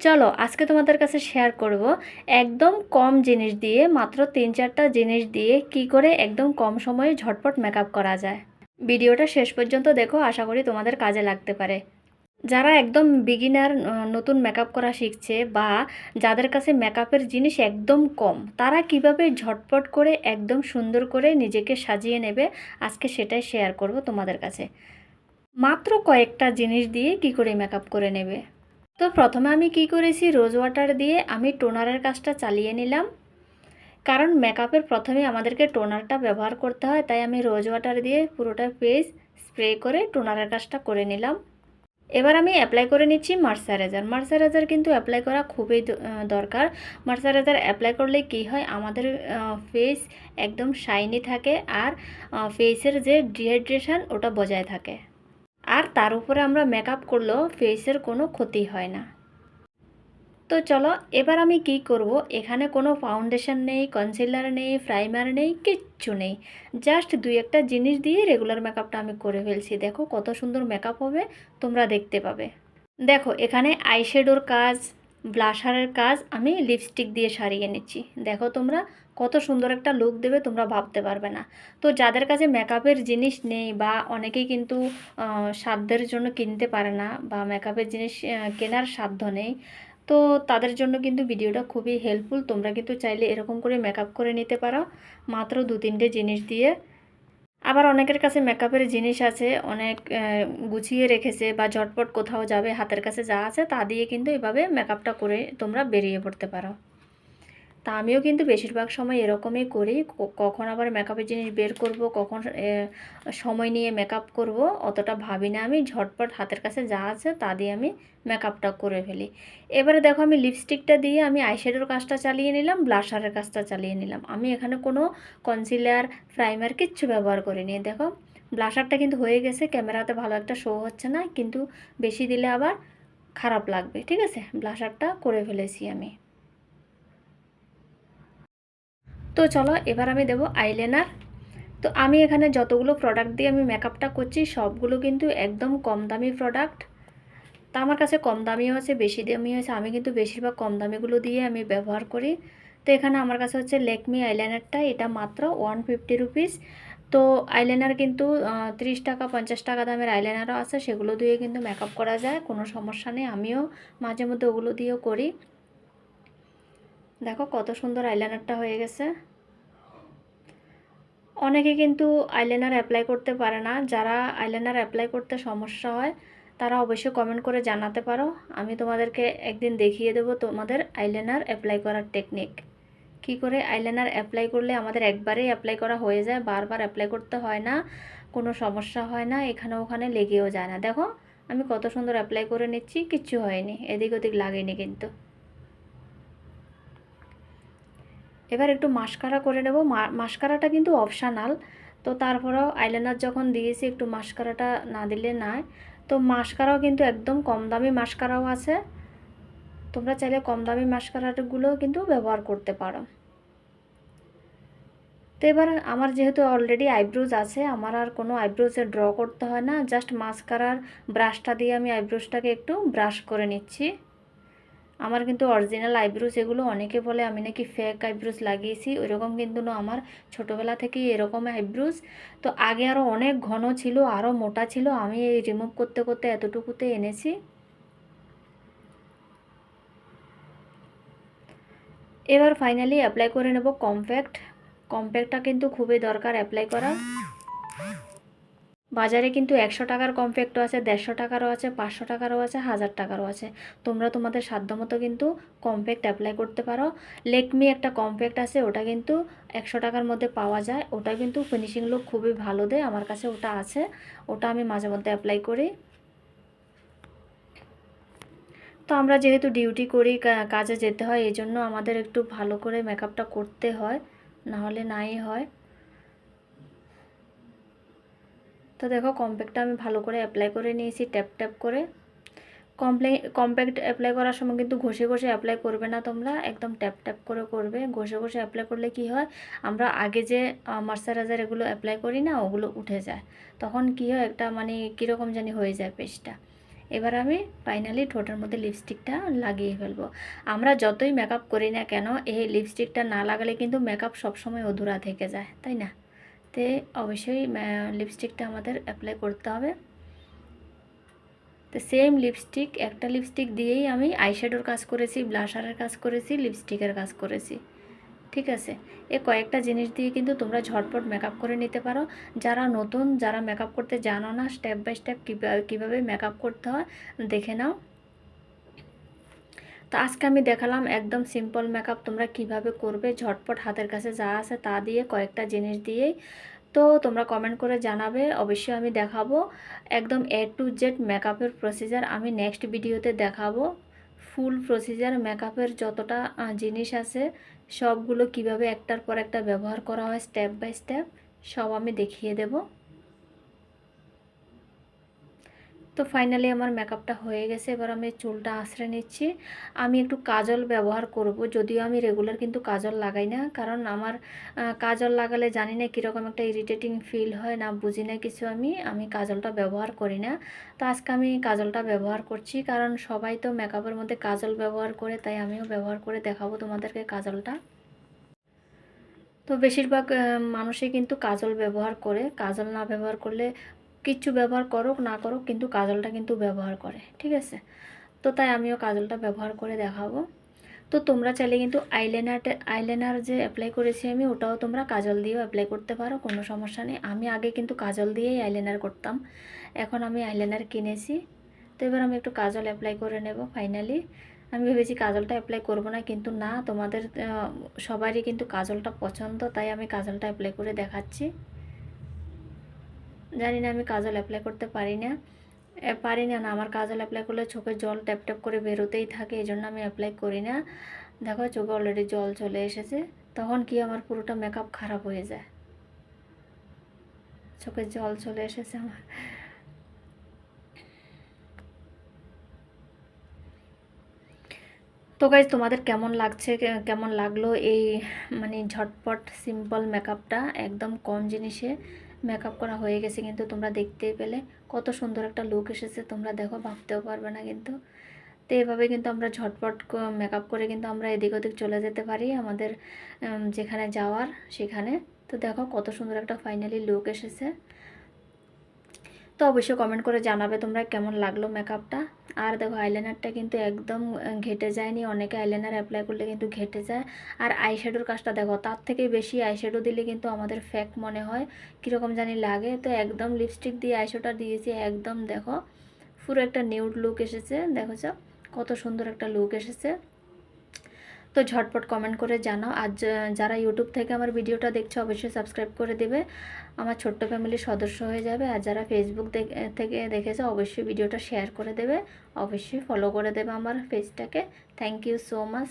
চলো আজকে তোমাদের কাছে শেয়ার করব একদম কম জিনিস দিয়ে, মাত্র 3-4টা জিনিস দিয়ে কি করে একদম কম সময়ে ঝটপট মেকআপ করা যায়। ভিডিওটা শেষ পর্যন্ত দেখো, আশা করি তোমাদের কাজে লাগতে পারে। যারা একদম বিগিনার, নতুন মেকআপ করা শিখছে, বা যাদের কাছে মেকআপের জিনিস একদম কম, তারা কিভাবে ঝটপট করে একদম সুন্দর করে নিজেকে সাজিয়ে নেবে, আজকে সেটাই শেয়ার করব তোমাদের কাছে। মাত্র কয়েকটা জিনিস দিয়ে কি করে মেকআপ করে নেবে। তো প্রথমে আমি কি করেছি, রোজ ওয়াটার দিয়ে আমি টোনারের কাজটা চালিয়ে নিলাম। কারণ মেকআপের প্রথমে আমাদেরকে টোনারটা ব্যবহার করতে হয়, তাই আমি রোজ ওয়াটার দিয়ে পুরোটা ফেস স্প্রে করে টোনারের কাজটা করে নিলাম। এবার আমি অ্যাপ্লাই করে নিচ্ছি মার্সারাইজার কিন্তু অ্যাপ্লাই করা খুবই দরকার। মার্সারাইজার অ্যাপ্লাই করলে কি হয়, আমাদের ফেস একদম শাইনি থাকে, আর ফেসের যে ডিহাইড্রেশন ওটা বজায় থাকে। আর তার উপরে আমরা মেকআপ করলেও ফেসের কোনো ক্ষতি হয় না। তো চলো এবার আমি কি করব, এখানে কোনো ফাউন্ডেশন নেই, কনসিলার নেই, প্রাইমার নেই, কিচ্ছু নেই। জাস্ট দুই একটা জিনিস দিয়ে রেগুলার মেকআপটা আমি করে ফেলছি। দেখো কত সুন্দর মেকআপ হবে, তোমরা দেখতে পাবে। দেখো এখানে আইশ্যাডোর কাজ, ব্লাশারের কাজ আমি লিপস্টিক দিয়ে সারিয়ে নিচ্ছি। দেখো তোমরা কত সুন্দর একটা লুক দেবে, তোমরা ভাবতে পারবে না। তো যাদের কাছে মেকআপের জিনিস নেই, বা অনেকেই কিন্তু সাধ্যের জন্য কিনতে পারে না, বা মেকআপের জিনিস কেনার সাধ্য নেই, তো তাদের জন্য কিন্তু ভিডিওটা খুবই হেল্পফুল। তোমরা কিন্তু চাইলে এরকম করে মেকআপ করে নিতে পারো মাত্র 2-3টে জিনিস দিয়ে। আবার অনেকের কাছে মেকআপের জিনিস আছে, অনেক গুছিয়ে রেখেছে, বা ঝটপট কোথাও যাবে, হাতের কাছে যা আছে তা দিয়ে কিন্তু এভাবে মেকআপটা করে তোমরা বেরিয়ে পড়তে পারো। তা আমিও কিন্তু বেশিরভাগ সময় এরকমই করি। কখন আবার মেকআপের জিনিস বের করব, কখন সময় নিয়ে মেকআপ করব, অতটা ভাবি না। আমি ঝটপট হাতের কাছে যা আছে তা দিয়ে আমি মেকআপটা করে ফেলি। এবারে দেখো আমি লিপস্টিকটা দিয়ে আমি আইশ্যাডোর কাজটা চালিয়ে নিলাম, ব্লাশারের কাজটা চালিয়ে নিলাম। আমি এখানে কোনো কনসিলার, প্রাইমার কিচ্ছু ব্যবহার করিনি। দেখো ব্লাশারটা কিন্তু হয়ে গেছে, ক্যামেরাতে ভালো একটা শো হচ্ছে না, কিন্তু বেশি দিলে আবার খারাপ লাগবে। ঠিক আছে, ব্লাশারটা করে ফেলেছি আমি। তো চলো এবার আমি দেবো আইলাইনার। তো আমি এখানে যতগুলো প্রোডাক্ট দিয়ে আমি মেকআপটা করছি, সবগুলো কিন্তু একদম কম দামি প্রোডাক্ট। তা আমার কাছে কম দামিও আছে, বেশি দামিও আছে, আমি কিন্তু বেশিরভাগ কম দামিগুলো দিয়ে আমি ব্যবহার করি। তো এখানে আমার কাছে হচ্ছে ল্যাকমি আইলাইনারটা, এটা মাত্র 150 রুপিস। তো আইলাইনার কিন্তু 30 টাকা 50 টাকা দামের আইলাইনারও আছে, সেগুলো দিয়ে কিন্তু মেকআপ করা যায়, কোনো সমস্যা নেই। আমিও মাঝে মধ্যে ওগুলো দিয়েও করি। দেখো কত সুন্দর আইলাইনারটা হয়ে গেছে। অনেকে কিন্তু আইলাইনার অ্যাপ্লাই করতে পারে না। যারা আইলাইনার অ্যাপ্লাই করতে সমস্যা হয়, তারা অবশ্যই কমেন্ট করে জানাতে পারো। আমি তোমাদেরকে একদিন দেখিয়ে দেবো তোমাদের আইলাইনার অ্যাপ্লাই করার টেকনিক। কি করে আইলাইনার অ্যাপ্লাই করলে আমাদের একবারেই অ্যাপ্লাই করা হয়ে যায়, বারবার অ্যাপ্লাই করতে হয় না, কোনো সমস্যা হয় না, এখানে ওখানে লেগেও যায় না। দেখো আমি কত সুন্দর অ্যাপ্লাই করে নিচ্ছি, কিচ্ছু হয়নি, এদিক ওদিক লাগেনি কিন্তু। এবার একটু মাস্কারা করে নেব। মাস্কারাটা কিন্তু অপশানাল, তো তারপরেও আইলাইনার যখন দিয়েছি একটু মাস্কারাটা না দিলে নয়। তো মাস্কারাও কিন্তু একদম কম দামি মাস্কারাও আছে, তোমরা চাইলে কম দামি মাস্কারাগুলোও কিন্তু ব্যবহার করতে পারো। তো এবার আমার যেহেতু অলরেডি আইব্রোজ আছে, আমার আর কোনো আইব্রোজে ড্র করতে হয় না, জাস্ট মাস্কারার ব্রাশটা দিয়ে আমি আইব্রোজটাকে একটু ব্রাশ করে নিচ্ছি। আমার কিন্তু অরিজিনাল আইব্রোজ এগুলো। অনেকে বলে আমি নাকি ফেক আইব্রোজ লাগিয়েছি, ওইরকম কিন্তু না, আমার ছোটোবেলা থেকেই এরকম আইব্রোজ। তো আগে আরও অনেক ঘন ছিল, আরও মোটা ছিল, আমি এই রিমুভ করতে করতে এতটুকুতে এনেছি। এবার ফাইনালি অ্যাপ্লাই করে নেব কম্প্যাক্ট। কম্প্যাক্টটা কিন্তু খুবই দরকার অ্যাপ্লাই করা। বাজারে কিন্তু 100 টাকার কম্প্যাক্টও আছে, 150 টাকারও আছে, 500 টাকারও আছে, 1000 টাকারও আছে। তোমরা তোমাদের সাধ্যমতো কিন্তু কম্প্যাক্ট অ্যাপ্লাই করতে পারো। লেকমি একটা কম্প্যাক্ট আছে, ওটা কিন্তু 100 টাকার মধ্যে পাওয়া যায়, ওটা কিন্তু ফিনিশিং লুক খুবই ভালো দেয়। আমার কাছে ওটা আছে, ওটা আমি মাঝে মধ্যে অ্যাপ্লাই করি। তো আমরা যেহেতু ডিউটি করি, কাজে যেতে হয়, এই জন্য আমাদের একটু ভালো করে মেকআপটা করতে হয়, নাহলে নাই হয়। তো দেখো কম্প্যাক্টটা আমি ভালো করে অ্যাপ্লাই করে নিয়েছি, ট্যাপ ট্যাপ করে। কম্প্যাক্ট অ্যাপ্লাই করার সময় কিন্তু ঘষে ঘষে অ্যাপ্লাই করবে না, তোমরা একদম ট্যাপ ট্যাপ করে করবে। ঘষে ঘষে অ্যাপ্লাই করলে কি হয়, আমরা আগে যে ময়শ্চারাইজার এগুলো অ্যাপ্লাই করি না, ওগুলো উঠে যায়, তখন কি হয় একটা মানে কীরকম জানি হয়ে যায় পেস্টটা। এবার আমি ফাইনালি ঠোঁটের মধ্যে লিপস্টিকটা লাগিয়ে ফেলবো। আমরা যতই মেকআপ করি না কেন, এই লিপস্টিকটা না লাগালে কিন্তু মেকআপ সবসময় অধুরা থেকে যায়, তাই না? তে অবশ্যই লিপস্টিকটা আমাদের অ্যাপ্লাই করতে হবে। তো সেম লিপস্টিক, একটা লিপস্টিক দিয়েই আমি আইশ্যাডোর কাজ করেছি, ব্লাশারের কাজ করেছি, লিপস্টিকের কাজ করেছি। ঠিক আছে, এ কয়েকটা জিনিস দিয়ে কিন্তু তোমরা ঝটপট মেকআপ করে নিতে পারো। যারা নতুন, যারা মেকআপ করতে জানো না, স্টেপ বাই স্টেপ কীভাবে মেকআপ করতে হয় দেখে নাও। তো আজকে আমি দেখালাম একদম সিম্পল মেকআপ তোমরা কিভাবে করবে, ঝটপট হাতের কাছে যা আছে তা দিয়ে, কয়েকটা জিনিস দিয়েই। তো তোমরা কমেন্ট করে জানাবে, অবশ্যই আমি দেখাবো একদম A to Z মেকআপের প্রসিজার। আমি নেক্সট ভিডিওতে দেখাবো ফুল প্রসিজার, মেকআপের যতটা জিনিস আছে সবগুলো কিভাবে একটার পর একটা ব্যবহার করা হয় স্টেপ বাই স্টেপ, সব আমি দেখিয়ে দেব। তো ফাইনালি আমার মেকআপটা হয়ে গেছে। এবার আমি চুলটা আঁচড়ে নিচ্ছি। আমি একটু কাজল ব্যবহার করব, যদিও আমি রেগুলার কিন্তু কাজল লাগাই না, কারণ আমার কাজল লাগালে জানি না কীরকম একটা ইরিটেটিং ফিল হয়, না বুঝি না কিছু, আমি কাজলটা ব্যবহার করি না। তো আজকে আমি কাজলটা ব্যবহার করছি, কারণ সবাই তো মেকআপের মধ্যে কাজল ব্যবহার করে, তাই আমিও ব্যবহার করে দেখাবো তোমাদেরকে কাজলটা। তো বেশিরভাগ মানুষই কিন্তু কাজল ব্যবহার করে, কাজল না ব্যবহার করলে, কিচ্ছু ব্যবহার করুক না করুক, কিন্তু কাজলটা কিন্তু ব্যবহার করে, ঠিক আছে? তো তাই আমিও কাজলটা ব্যবহার করে দেখাবো। তো তোমরা চাইলে কিন্তু আইলাইনার যে অ্যাপ্লাই করেছি আমি, ওটাও তোমরা কাজল দিয়েও অ্যাপ্লাই করতে পারো, কোনো সমস্যা নেই। আমি আগে কিন্তু কাজল দিয়েই আইলাইনার করতাম, এখন আমি আইলাইনার কিনেছি। তো এবার আমি একটু কাজল অ্যাপ্লাই করে নেব ফাইনালি। আমি ভেবেছি কাজলটা অ্যাপ্লাই করব না, কিন্তু না, তোমাদের সবারই কিন্তু কাজলটা পছন্দ, তাই আমি কাজলটা অ্যাপ্লাই করে দেখাচ্ছি। জানি না আমি কাজল অ্যাপ্লাই করতে পারি না না, আমার কাজল অ্যাপ্লাই করলে চোখে জল ট্যাপ ট্যাপ করে বেরোতেই থাকে, এই জন্য আমি অ্যাপ্লাই করি না। দেখো চোখে অলরেডি জল চলে এসেছে, তখন কি আমার পুরোটা মেকআপ খারাপ হয়ে যায়। চোখে জল চলে এসেছে আমার। তো গাইজ, তোমাদের কেমন লাগছে, কেমন লাগলো এই মানে ঝটপট সিম্পল মেকআপটা? একদম কম জিনিসে মেকআপ করা হয়ে গেছে, কিন্তু তোমরা দেখতেই পেলে কত সুন্দর একটা লুক এসেছে। তোমরা দেখো, ভাবতেও পারবে না কিন্তু। তো এভাবে কিন্তু আমরা ঝটপট মেকআপ করে কিন্তু আমরা এদিক ওদিক চলে যেতে পারি আমাদের যেখানে যাওয়ার সেখানে। তো দেখো কত সুন্দর একটা ফাইনালি লুক এসেছে। তো অবশ্যই কমেন্ট করে জানাবে তোমরা কেমন লাগলো মেকআপটা। আর দেখো আইলাইনারটা কিন্তু একদম ঘেটে যায়নি, অনেকে আইলাইনার অ্যাপ্লাই করলে কিন্তু ঘেটে যায়। আর আইশ্যাডোর কাজটা দেখো, তার থেকে বেশি আইশ্যাডো দিলে কিন্তু আমাদের ফেক মনে হয়, কীরকম জানি লাগে। তো একদম লিপস্টিক দিয়ে আইশ্যাডোটা দিয়েছি, একদম দেখো পুরো একটা নিউড লুক এসেছে। দেখো কত সুন্দর একটা লুক এসেছে। তো ঝটপট কমেন্ট করে জানাও। আর যারা ইউটিউব থেকে আমার ভিডিওটা দেখছো অবশ্যই সাবস্ক্রাইব করে দেবে, আমার ছোট্ট ফ্যামিলির সদস্য হয়ে যাবে। আর যারা ফেসবুক থেকে দেখেছো অবশ্যই ভিডিওটা শেয়ার করে দেবে, অবশ্যই ফলো করে দেবে আমার পেজটাকে। Thank you so much.